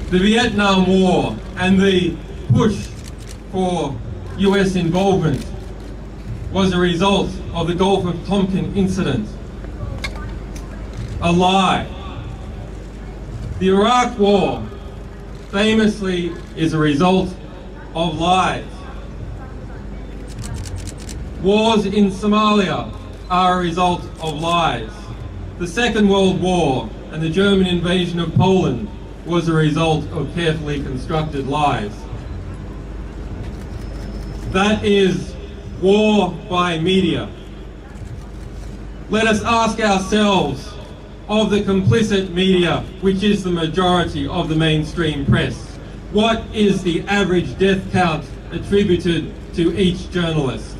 The Vietnam War and the push for US involvement was a result of the Gulf of Tonkin incident. A lie. The Iraq War famously is a result of lies. Wars in Somalia are a result of lies. The Second World War and the German invasion of Poland was a result of carefully constructed lies. That is war by media. Let us ask ourselves, of the complicit media, which is the majority of the mainstream press, what is the average death count attributed to each journalist?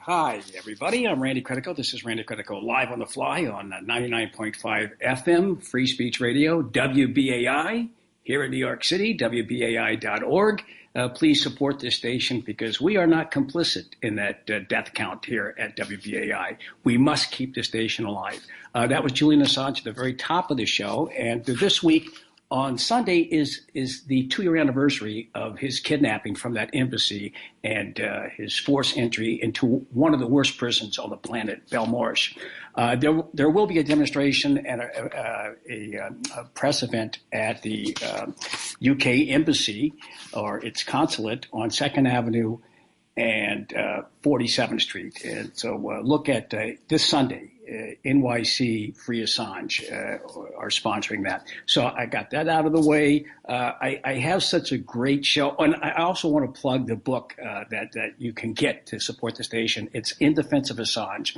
Hi, everybody. I'm Randy Credico. This is Randy Credico live on the fly on 99.5 FM, Free Speech Radio, WBAI, here in New York City, WBAI.org. Please support this station because we are not complicit in that death count here at WBAI. We must keep the station alive. That was Julian Assange at the very top of the show. And this week, on Sunday is the 2-year anniversary of his kidnapping from that embassy and his forced entry into one of the worst prisons on the planet, Belmarsh. There will be a demonstration and a press event at the UK embassy or its consulate on 2nd Avenue and 47th Street. And so look at this Sunday. NYC Free Assange are sponsoring that. So I got that out of the way. I have such a great show. And I also want to plug the book that you can get to support the station. It's In Defense of Assange,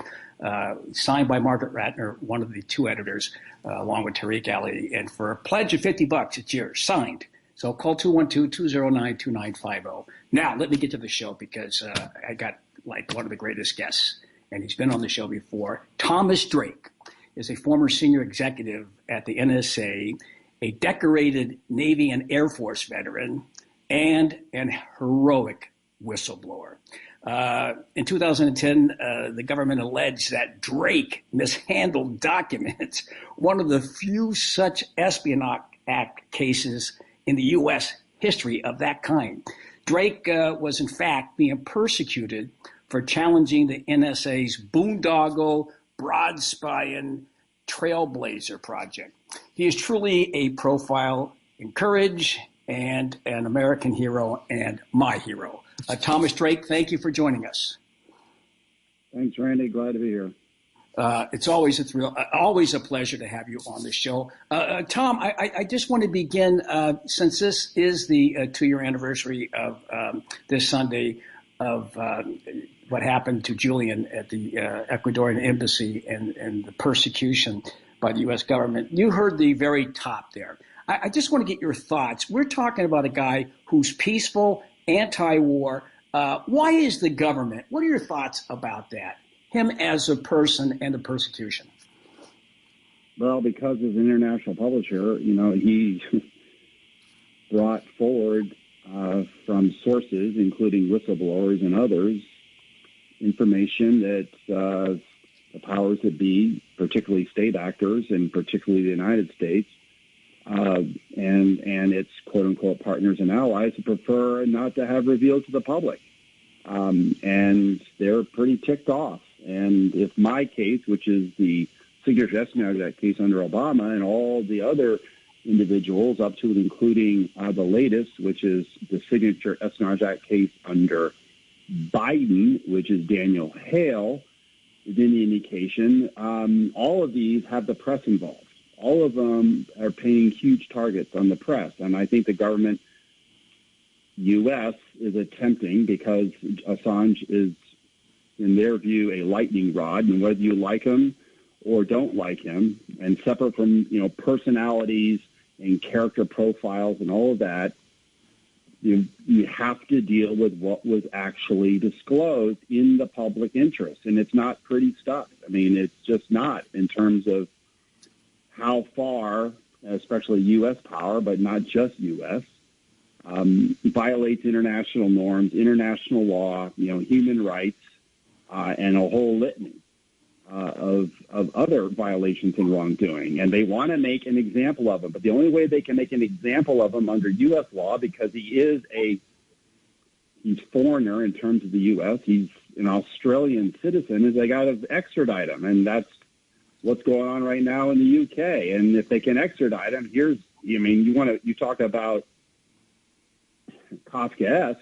signed by Margaret Ratner, one of the 2 editors, along with Tariq Ali. And for a pledge of $50, it's yours, signed. So call 212-209-2950. Now, let me get to the show because I got like one of the greatest guests. And he's been on the show before. Thomas Drake is a former senior executive at the NSA, a decorated Navy and Air Force veteran, and an heroic whistleblower. In 2010, the government alleged that Drake mishandled documents, one of the few such Espionage Act cases in the U.S. history of that kind. Drake was, in fact, being persecuted for challenging the NSA's boondoggle, broad-spying Trailblazer project. He is truly a profile in courage and an American hero and my hero. Thomas Drake, thank you for joining us. Thanks, Randy. Glad to be here. It's always a thrill, always a pleasure to have you on the show. Tom, I just want to begin, since this is the 2-year anniversary of this Sunday of what happened to Julian at the Ecuadorian embassy and the persecution by the U.S. government. You heard the very top there. I just want to get your thoughts. We're talking about a guy who's peaceful, anti-war. Why is the government? What are your thoughts about that? Him as a person and the persecution. Well, because as an international publisher, he brought forward from sources, including whistleblowers and others, information that the powers that be, particularly state actors and particularly the United States, and its quote-unquote partners and allies would prefer not to have revealed to the public. And they're pretty ticked off. And if my case, which is the Signature Espionage Act case under Obama, and all the other individuals up to and including the latest, which is the Signature Espionage Act case under Biden, which is Daniel Hale, is any indication, all of these have the press involved. All of them are painting huge targets on the press. And I think the government, U.S., is attempting, because Assange is, in their view, a lightning rod, and whether you like him or don't like him, and separate from, personalities and character profiles and all of that, you have to deal with what was actually disclosed in the public interest. And it's not pretty stuff. I mean, it's just not, in terms of how far, especially U.S. power, but not just U.S., violates international norms, international law, human rights, and a whole litany of other violations and wrongdoing. And they want to make an example of him. But the only way they can make an example of him under U.S. law, because he's foreigner in terms of the U.S., he's an Australian citizen, is they got to extradite him. And that's what's going on right now in the U.K. And if they can extradite him, you talk about Kafkaesque,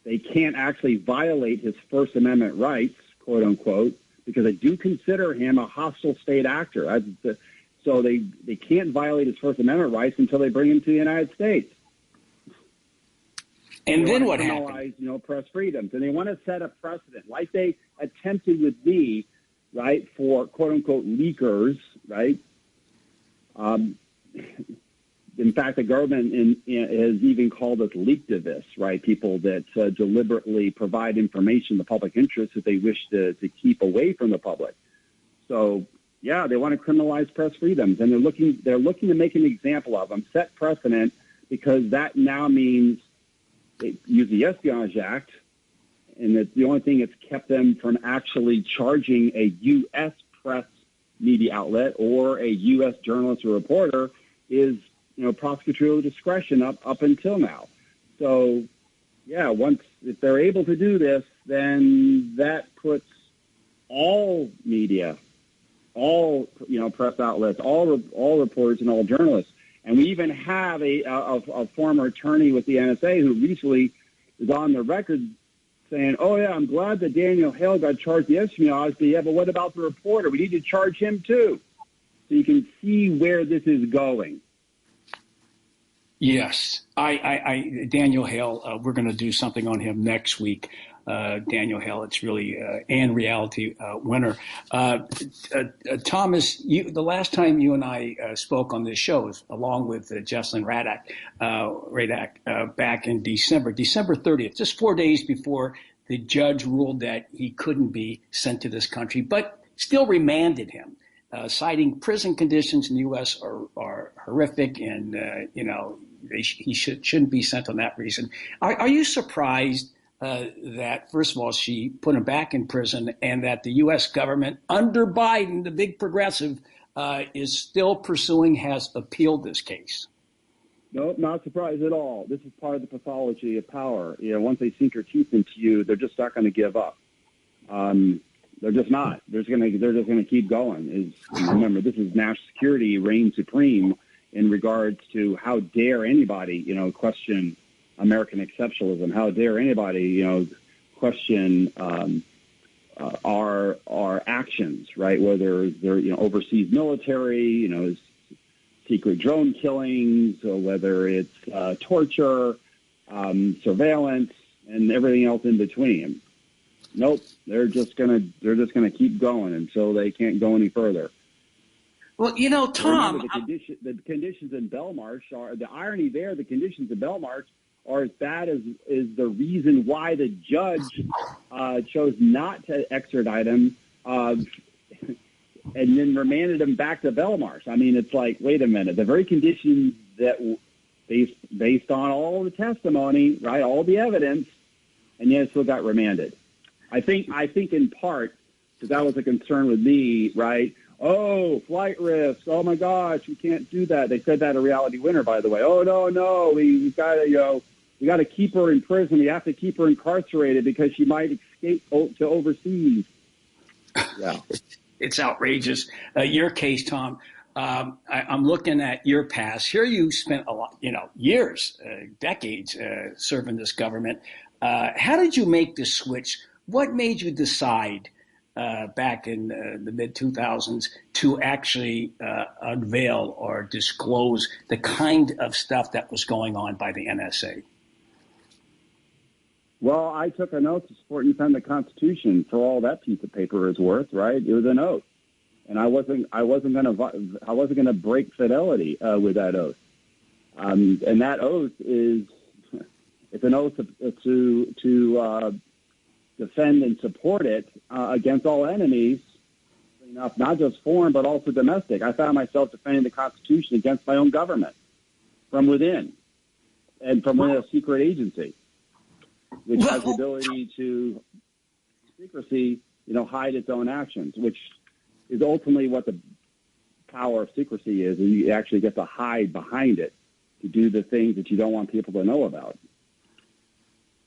they can't actually violate his First Amendment rights, quote unquote, because they do consider him a hostile state actor. So they can't violate his First Amendment rights until they bring him to the United States. And they then want what to happened? penalize, press freedoms, and they want to set a precedent, like they attempted with me, right, for quote unquote leakers, right? In fact, the government has even called us leaktivists, right? People that deliberately provide information in the public interest that they wish to keep away from the public. So, yeah, they want to criminalize press freedoms, and they're looking to make an example of them, set precedent, because that now means they use the Espionage Act, and it's the only thing that's kept them from actually charging a U.S. press media outlet or a U.S. journalist or reporter is prosecutorial discretion up until now. So, yeah, if they're able to do this, then that puts all media, all press outlets, all reporters and all journalists. And we even have a former attorney with the NSA who recently is on the record saying, "Oh yeah, I'm glad that Daniel Hale got charged the espionage, but what about the reporter? We need to charge him too." So you can see where this is going. Yes, Daniel Hale, we're going to do something on him next week. Daniel Hale, it's really and reality winner. Thomas, the last time you and I spoke on this show, along with Jesslyn Radak, back in December 30th, just 4 days before the judge ruled that he couldn't be sent to this country, but still remanded him, citing prison conditions in the U.S. are horrific, and he shouldn't be sent on that reason. Are you surprised that, first of all, she put him back in prison, and that the U.S. government, under Biden, the big progressive, is still pursuing, has appealed this case? Nope, not surprised at all. This is part of the pathology of power. Once they sink their teeth into you, they're just not going to give up. They're just not. They're just going to keep going. Remember, this is national security reigns supreme in regards to how dare anybody, question American exceptionalism. How dare anybody, question our actions, right? Whether they're overseas military, secret drone killings, or whether it's torture, surveillance, and everything else in between. Nope, they're just gonna keep going until they can't go any further. Well, Tom, the conditions in Belmarsh are, the irony there. The conditions in Belmarsh are as bad as is the reason why the judge chose not to extradite him, and then remanded him back to Belmarsh. I mean, it's like, wait a minute, the very conditions that based on all the testimony, right, all the evidence, and yet still got remanded. I think in part because that was a concern with me, right? Oh, flight risk. Oh my gosh, we can't do that. They said that a Reality Winner, by the way. Oh no, we got to we got to keep her in prison. We have to keep her incarcerated because she might escape to overseas. Yeah, it's outrageous. Your case, Tom. I'm looking at your past. Here you spent a lot, years, decades serving this government. How did you make the switch? What made you decide back in the mid-2000s to actually unveil or disclose the kind of stuff that was going on by the NSA? Well, I took an oath to support and defend the Constitution for all that piece of paper is worth, right? It was an oath. And I wasn't going to break fidelity with that oath. And that oath it's an oath to defend and support it against all enemies, enough, not just foreign, but also domestic. I found myself defending the Constitution against my own government from within and from within a secret agency, which has the ability to secrecy, hide its own actions, which is ultimately what the power of secrecy is. And you actually get to hide behind it to do the things that you don't want people to know about.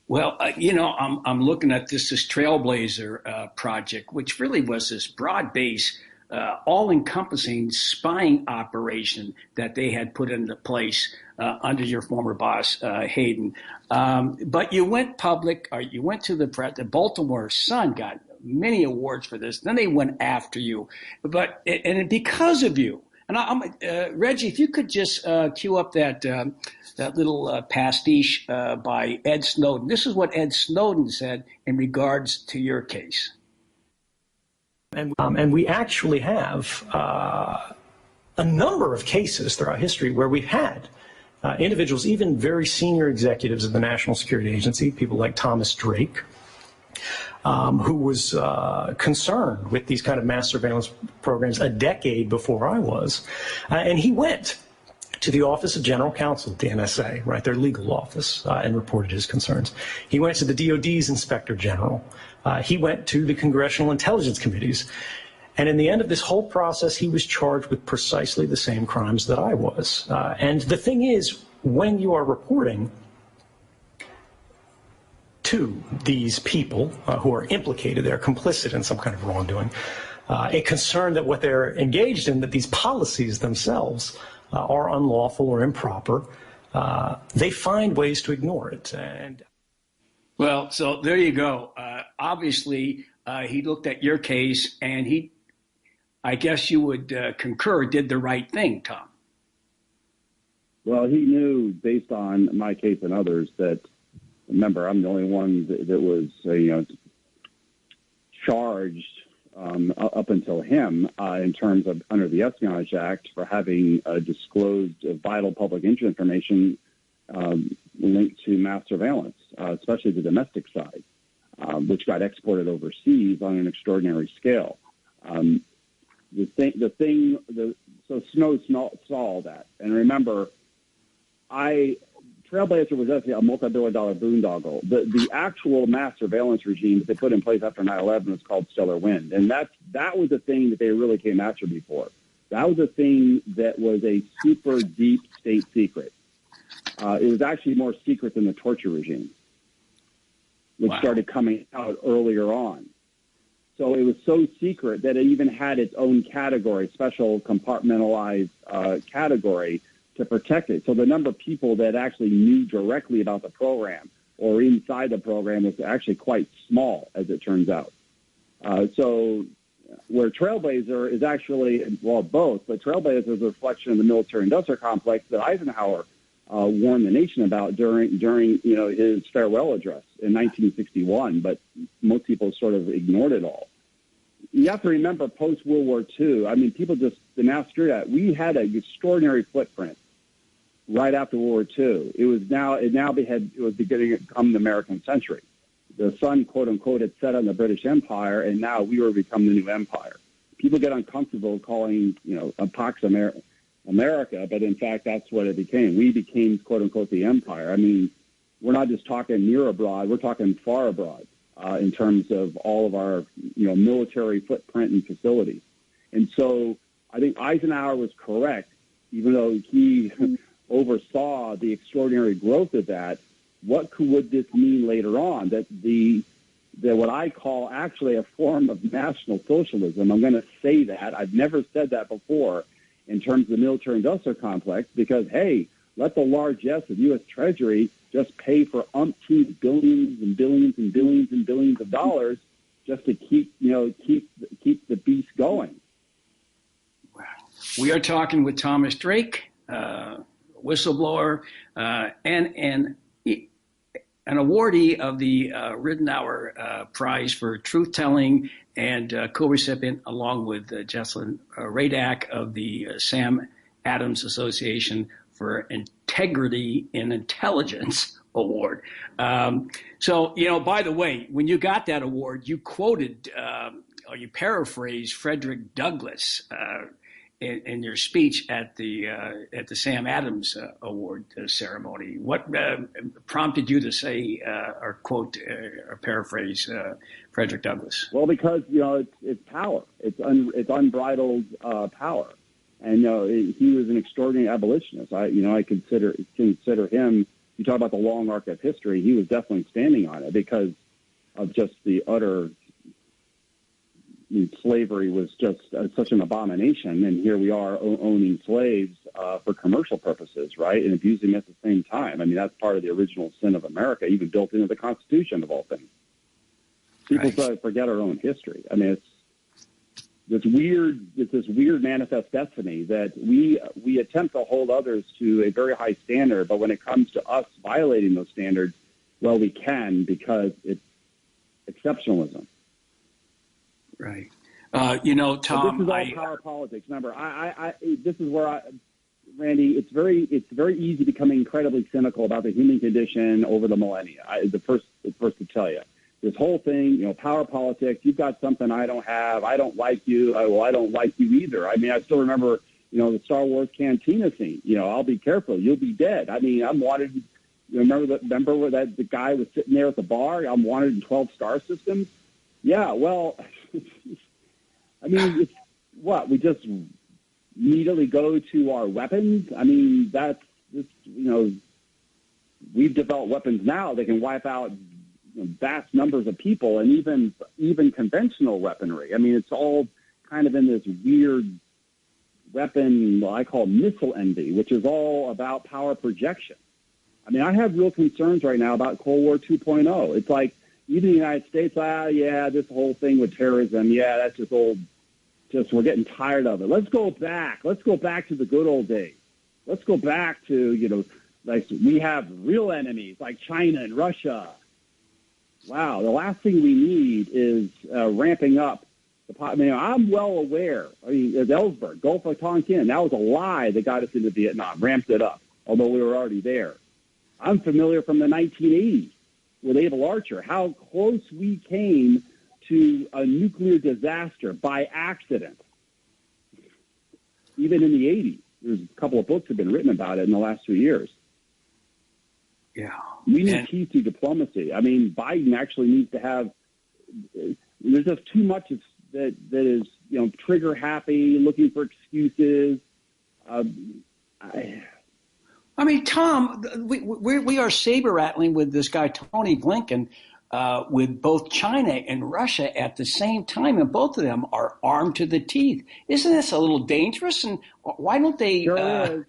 Well, I'm looking at this Trailblazer project, which really was this broad-based, all-encompassing spying operation that they had put into place under your former boss, Hayden. But you went public, or you went to the press. The Baltimore Sun got many awards for this. Then they went after you, and because of you. And Reggie, if you could just cue up that little pastiche by Ed Snowden. This is what Ed Snowden said in regards to your case. And we actually have a number of cases throughout history where we've had individuals, even very senior executives of the National Security Agency, people like Thomas Drake, who was concerned with these kind of mass surveillance programs a decade before I was. And he went to the Office of General Counsel at the NSA, right, their legal office, and reported his concerns. He went to the DOD's Inspector General. He went to the Congressional Intelligence Committees. And in the end of this whole process, he was charged with precisely the same crimes that I was. And the thing is, when you are reporting to these people who are implicated, they're complicit in some kind of wrongdoing, a concern that what they're engaged in, that these policies themselves are unlawful or improper, they find ways to ignore it. And well, so there you go. Obviously, he looked at your case and he, I guess you would concur, did the right thing, Tom. Well, he knew, based on my case and others, that, remember, I'm the only one that was charged up until him in terms of under the Espionage Act for having disclosed vital public interest information linked to mass surveillance, especially the domestic side, which got exported overseas on an extraordinary scale. So Snow saw that. And remember, Trailblazer was actually a multi-billion-dollar boondoggle. The actual mass surveillance regime that they put in place after 9/11 was called Stellar Wind, and that was the thing that they really came after me for. That was the thing that was a super deep state secret. It was actually more secret than the torture regime, which started coming out earlier on. So it was so secret that it even had its own category, special compartmentalized category to protect it. So the number of people that actually knew directly about the program or inside the program was actually quite small, as it turns out. So where Trailblazer is actually, well, both, but Trailblazer is a reflection of the military-industrial complex that Eisenhower warned the nation about during his farewell address in 1961, but most people sort of ignored it all. You have to remember, post-World War II, I mean, people just denounced that. We had an extraordinary footprint right after World War II. It was beginning to become the American century. The sun, quote unquote, had set on the British Empire, and now we were become the new empire. People get uncomfortable calling, a Pax America, but in fact, that's what it became. We became, quote unquote, the empire. I mean, we're not just talking near abroad; we're talking far abroad in terms of all of our, military footprint and facilities. And so, I think Eisenhower was correct, even though he oversaw the extraordinary growth of that. What would this mean later on? That what I call actually a form of national socialism. I'm going to say that. I've never said that before in terms of the military-industrial complex, because, hey, let the largesse of U.S. Treasury just pay for umpteen billions and billions and billions and billions of dollars just to keep the beast going. We are talking with Thomas Drake, whistleblower, and an awardee of the Ridenour Prize for Truth-Telling and co-recipient, along with Jesselyn Radak of the Sam Adams Association for Integrity. Integrity in Intelligence Award. So, by the way, when you got that award, you quoted or you paraphrased Frederick Douglass in your speech at the Sam Adams Award ceremony. What prompted you to say or quote or paraphrase Frederick Douglass? Well, because it's power. It's unbridled power, and he was an extraordinary abolitionist. I consider him. You talk about the long arc of history. He was definitely standing on it because of just the utter. Slavery was just such an abomination, and here we are owning slaves for commercial purposes, right, and abusing them at the same time. I mean, that's part of the original sin of America, even built into the Constitution of all things. People forget our own history. I mean, it's this weird manifest destiny that we attempt to hold others to a very high standard, but when it comes to us violating those standards, well, we can because it's exceptionalism. Right. Tom, this is all power politics. Remember, this is where Randy, it's very easy to become incredibly cynical about the human condition over the millennia. The first to tell you. This whole thing, power politics, you've got something I don't have. I don't like you. Well, I don't like you either. I mean, I still remember, the Star Wars cantina scene. I'll be careful. You'll be dead. I mean, I'm wanted. Remember where the guy was sitting there at the bar? I'm wanted in 12 star systems. Yeah, well, I mean, it's what? We just immediately go to our weapons? I mean, that's just, we've developed weapons now that can wipe out vast numbers of people and even conventional weaponry. I mean, it's all kind of in this weird weapon, I call missile envy, which is all about power projection. I mean, I have real concerns right now about Cold War 2.0. It's like, even the United States, this whole thing with terrorism, that's just old. We're getting tired of it. Let's go back. Let's go back to the good old days. Let's go back to, like we have real enemies like China and Russia. Wow, the last thing we need is ramping up the. I mean, I'm well aware. I mean, Ellsberg, Gulf of Tonkin, that was a lie that got us into Vietnam, ramped it up, although we were already there. I'm familiar from the 1980s. With Able Archer, how close we came to a nuclear disaster by accident. Even in the 80s, there's a couple of books have been written about it in the last 2 years. Yeah. We need peace through diplomacy. I mean, Biden actually needs to have, there's just too much that is, trigger happy, looking for excuses. I mean, Tom, we are saber rattling with this guy, Tony Blinken, with both China and Russia at the same time, and both of them are armed to the teeth. Isn't this a little dangerous? And why don't they be a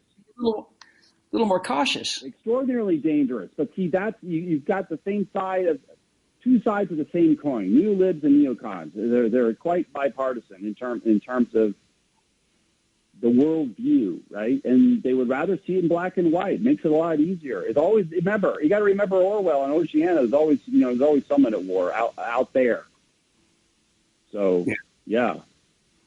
little more cautious? Extraordinarily dangerous. But see, you've got the same side of two sides of the same coin: neolibs and neocons. They're quite bipartisan in terms of the world view, right? And they would rather see it in black and white. It makes it a lot easier. It's always, you got to remember Orwell and Oceania. There's always someone at war out there. So, yeah.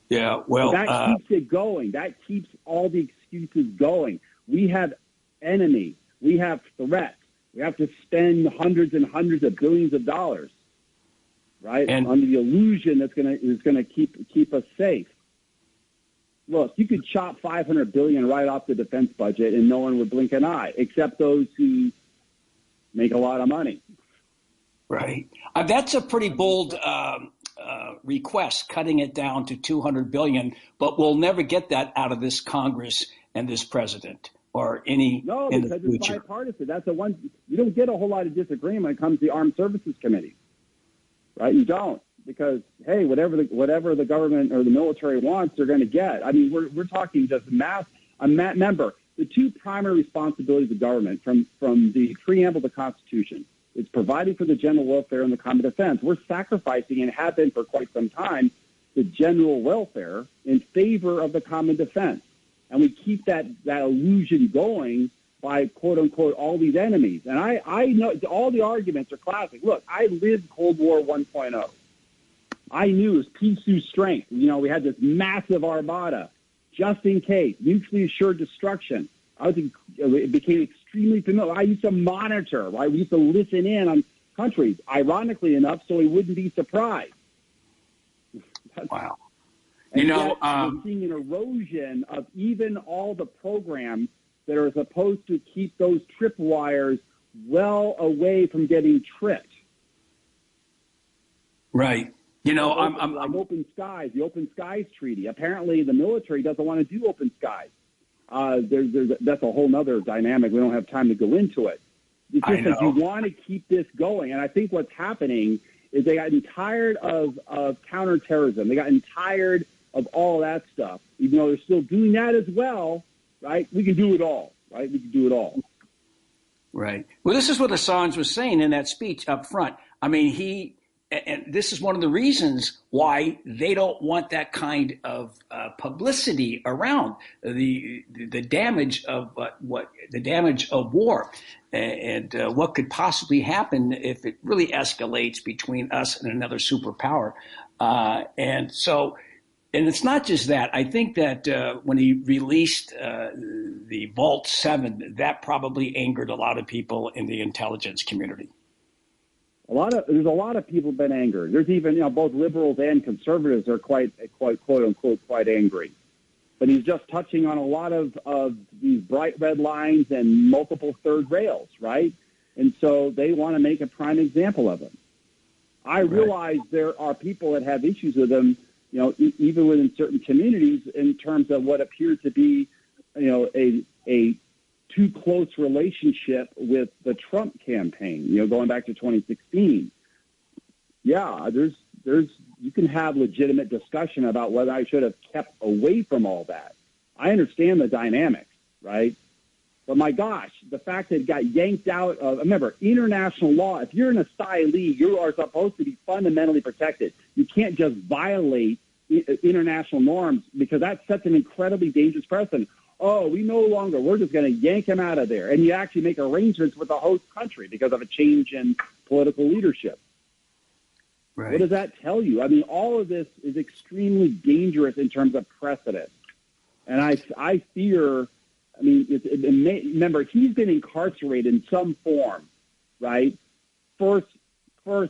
Well, that keeps it going. That keeps all the excuses going. We have enemies. We have threats. We have to spend hundreds and hundreds of billions of dollars, right? And under the illusion that's going to keep us safe. Look, you could chop $500 billion right off the defense budget, and no one would blink an eye, except those who make a lot of money. Right. That's a pretty bold request, cutting it down to $200 billion. But we'll never get that out of this Congress and this president or any. No, because it's bipartisan. That's the one. You don't get a whole lot of disagreement when it comes to the Armed Services Committee, right? You don't. Because, hey, whatever the government or the military wants, they're going to get. I mean, we're talking just mass. Remember, the two primary responsibilities of government from the preamble of the Constitution is providing for the general welfare and the common defense. We're sacrificing, and have been for quite some time, the general welfare in favor of the common defense. And we keep that illusion going by, quote, unquote, all these enemies. And I know all the arguments are classic. Look, I lived Cold War 1.0. I knew it was peace through strength. We had this massive armada, just in case, mutually assured destruction. It became extremely familiar. I used to monitor, right? We used to listen in on countries, ironically enough, so we wouldn't be surprised. Wow. And yet, we're seeing an erosion of even all the programs that are supposed to keep those tripwires well away from getting tripped. Right. You know, I'm open skies, the Open Skies Treaty. Apparently, the military doesn't want to do open skies. That's a whole other dynamic. We don't have time to go into it. It's just that you want to keep this going. And I think what's happening is they gotten tired of counterterrorism. They gotten tired of all that stuff. Even though they're still doing that as well, right? We can do it all, right? We can do it all. Right. Well, this is what Assange was saying in that speech up front. I mean, and this is one of the reasons why they don't want that kind of publicity around the damage of the damage of war and what could possibly happen if it really escalates between us and another superpower. And it's not just that. I think that when he released the Vault 7, that probably angered a lot of people in the intelligence community. There's a lot of people been angered. There's even, both liberals and conservatives are quite quote unquote quite angry. But he's just touching on a lot of these bright red lines and multiple third rails, right? And so they want to make a prime example of him. I realize there are people that have issues with him, even within certain communities in terms of what appears to be, a too close relationship with the Trump campaign, going back to 2016. Yeah, you can have legitimate discussion about whether I should have kept away from all that. I understand the dynamics, right? But my gosh, the fact that it got yanked out of, remember, international law, if you're an asylee, you are supposed to be fundamentally protected. You can't just violate international norms because that sets an incredibly dangerous precedent. Oh, we're just going to yank him out of there. And you actually make arrangements with the host country because of a change in political leadership. Right. What does that tell you? I mean, all of this is extremely dangerous in terms of precedent. And I fear, remember, he's been incarcerated in some form, right? First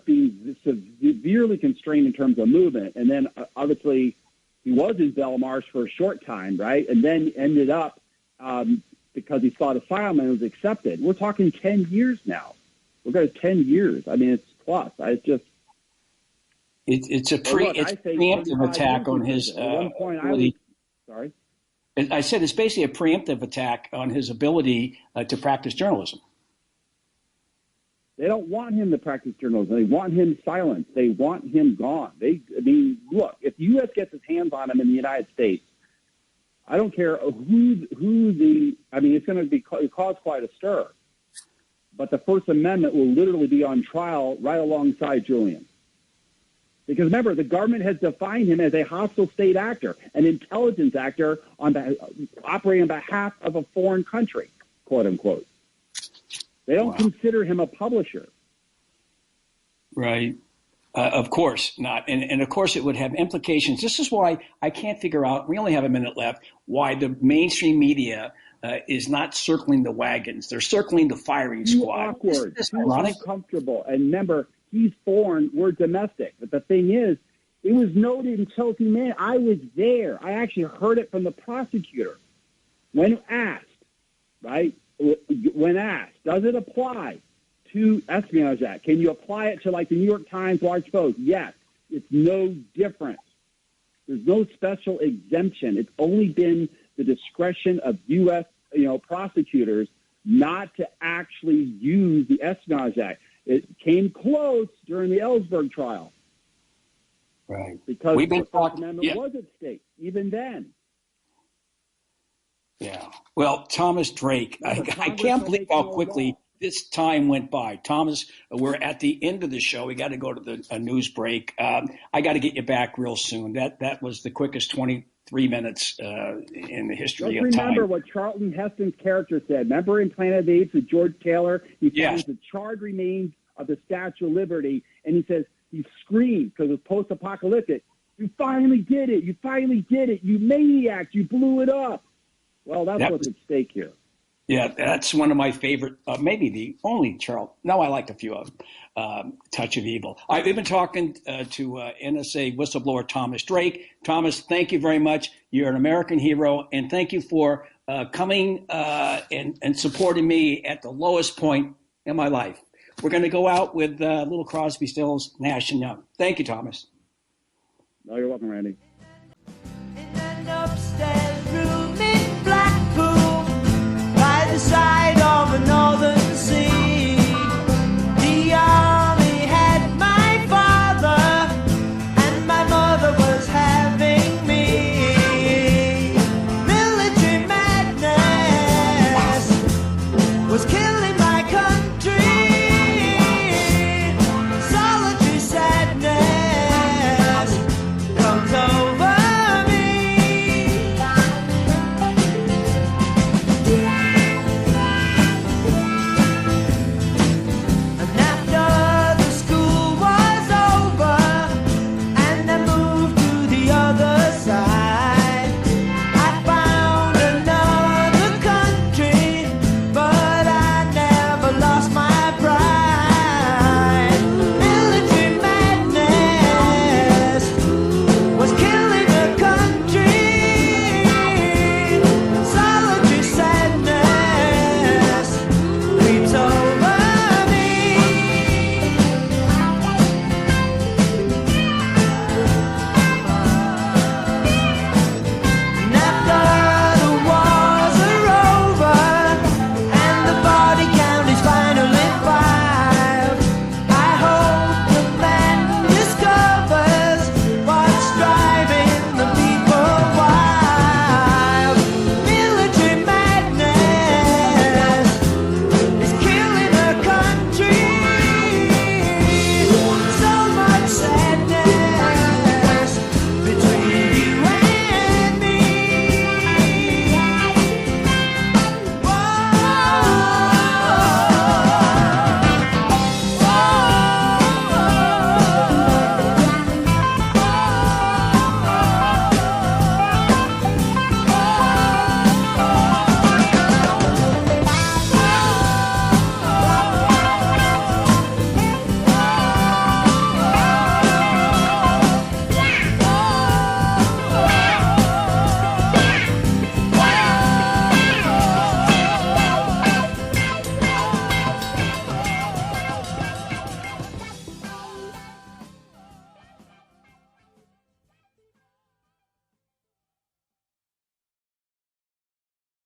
being severely constrained in terms of movement. And then, obviously, he was in Belmarsh for a short time, right? And then ended up, because he sought asylum and was accepted. We're talking 10 years now. We're going to 10 years. I mean, it's plus. It's a preemptive attack on his ability. Sorry? I said it's basically a preemptive attack on his ability to practice journalism. They don't want him to practice journalism. They want him silenced. They want him gone. Look, if the U.S. gets its hands on him in the United States, I don't care it's going to cause quite a stir. But the First Amendment will literally be on trial right alongside Julian. Because remember, the government has defined him as a hostile state actor, an intelligence actor operating on behalf of a foreign country, quote unquote. They don't consider him a publisher. Right. Of course not. And of course it would have implications. This is why I can't figure out, we only have a minute left, why the mainstream media is not circling the wagons. They're circling the firing squad. Awkward. Too uncomfortable. And remember, he's foreign, we're domestic. But the thing is, it was noted in Chelsea Man. I was there. I actually heard it from the prosecutor. When asked, right? When asked, does it apply to Espionage Act? Can you apply it to like the New York Times large post? Yes. It's no different. There's no special exemption. It's only been the discretion of U.S. prosecutors not to actually use the Espionage Act. It came close during the Ellsberg trial. Right. Because the First Amendment was at stake, even then. Yeah. Well, Thomas Drake, I can't believe how quickly this time went by. Thomas, we're at the end of the show. We got to go to a news break. I got to get you back real soon. That was the quickest 23 minutes in the history of time. Remember what Charlton Heston's character said. Remember in Planet of the Apes with George Taylor? He finds the charred remains of the Statue of Liberty, and he says, he screamed because it was post-apocalyptic. You finally did it. You finally did it. You maniacs. You blew it up. Well, that's what's at stake here. Yeah, that's one of my favorite, maybe the only Charles. No, I liked a few of them. Touch of Evil. I've been talking to NSA whistleblower Thomas Drake. Thomas, thank you very much. You're an American hero, and thank you for coming and supporting me at the lowest point in my life. We're going to go out with Little Crosby, Stills, Nash and Young. Thank you, Thomas. No, you're welcome, Randy.